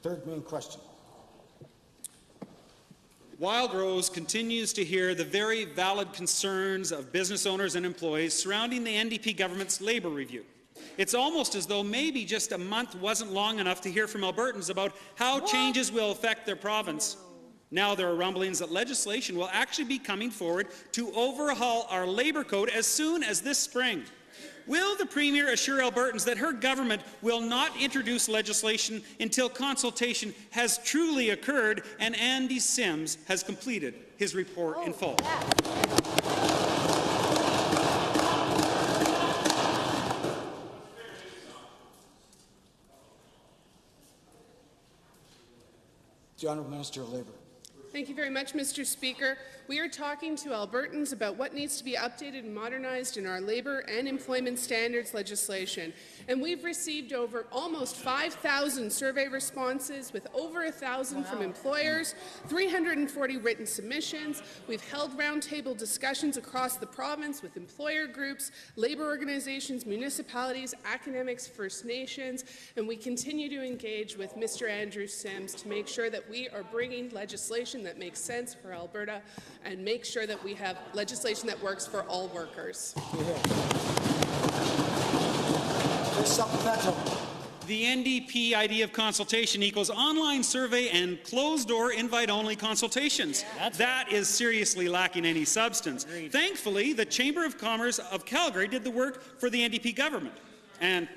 third main question. Wildrose continues to hear the very valid concerns of business owners and employees surrounding the NDP government's labour review. It's almost as though maybe just a month wasn't long enough to hear from Albertans about how changes will affect their province. Now there are rumblings that legislation will actually be coming forward to overhaul our labour code as soon as this spring. Will the Premier assure Albertans that her government will not introduce legislation until consultation has truly occurred and Andy Sims has completed his report in full? The Honourable Minister of Labour. Thank you very much, Mr. Speaker. We are talking to Albertans about what needs to be updated and modernized in our labour and employment standards legislation. And we've received over almost 5,000 survey responses with over 1,000 from employers, 340 written submissions. We've held roundtable discussions across the province with employer groups, labour organizations, municipalities, academics, First Nations, and we continue to engage with Mr. Andrew Sims to make sure that we are bringing legislation that makes sense for Alberta and make sure that we have legislation that works for all workers. Supplemental. The NDP idea of consultation equals online survey and closed-door invite-only consultations. That is seriously lacking any substance. Agreed. Thankfully, the Chamber of Commerce of Calgary did the work for the NDP government. And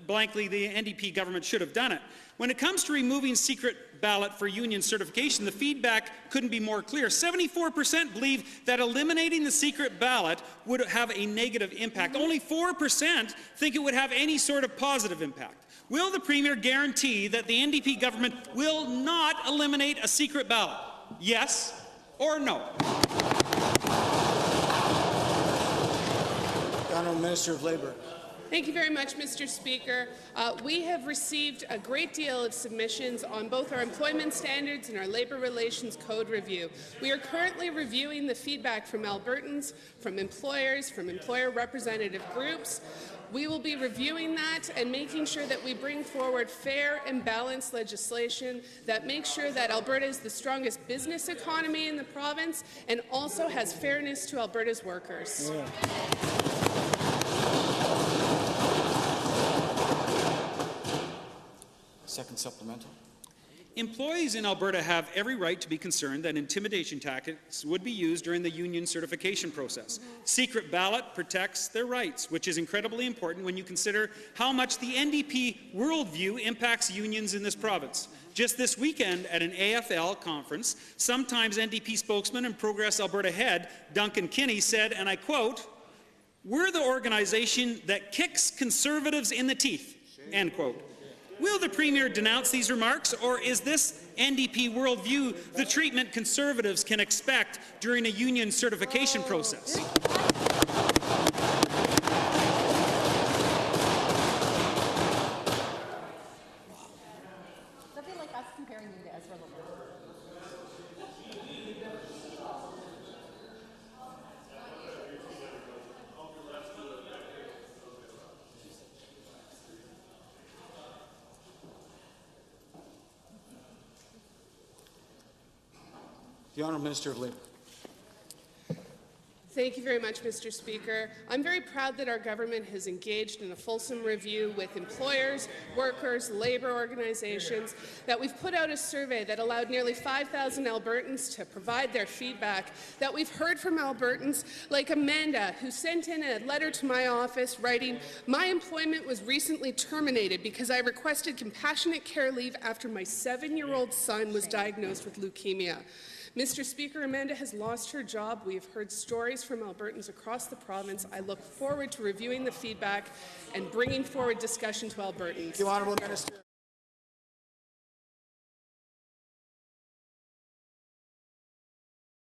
blankly, the NDP government should have done it. When it comes to removing secret ballot for union certification, the feedback couldn't be more clear. 74% believe that eliminating the secret ballot would have a negative impact. Only 4% think it would have any sort of positive impact. Will the Premier guarantee that the NDP government will not eliminate a secret ballot? Yes or no? The Honourable Minister of Labour. Thank you very much, Mr. Speaker. We have received a great deal of submissions on both our employment standards and our labour relations code review. We are currently reviewing the feedback from Albertans, from employers, from employer representative groups. We will be reviewing that and making sure that we bring forward fair and balanced legislation that makes sure that Alberta is the strongest business economy in the province and also has fairness to Alberta's workers. Yeah. Second supplemental. Employees in Alberta have every right to be concerned that intimidation tactics would be used during the union certification process. Secret ballot protects their rights, which is incredibly important when you consider how much the NDP worldview impacts unions in this province. Just this weekend at an AFL conference, sometimes NDP spokesman and Progress Alberta head Duncan Kinney said, and I quote, "We're the organization that kicks Conservatives in the teeth," end quote. Will the Premier denounce these remarks, or is this NDP worldview the treatment Conservatives can expect during a union certification process? Something like us comparing you to Ezra Levant. The Honourable Minister of Labour. Thank you very much, Mr. Speaker. I'm very proud that our government has engaged in a fulsome review with employers, workers, labour organizations, that we've put out a survey that allowed nearly 5,000 Albertans to provide their feedback, that we've heard from Albertans like Amanda, who sent in a letter to my office writing, "My employment was recently terminated because I requested compassionate care leave after my 7-year-old son was diagnosed with leukemia." Mr. Speaker, Amanda has lost her job. We have heard stories from Albertans across the province. I look forward to reviewing the feedback and bringing forward discussion to Albertans. The Honourable Minister.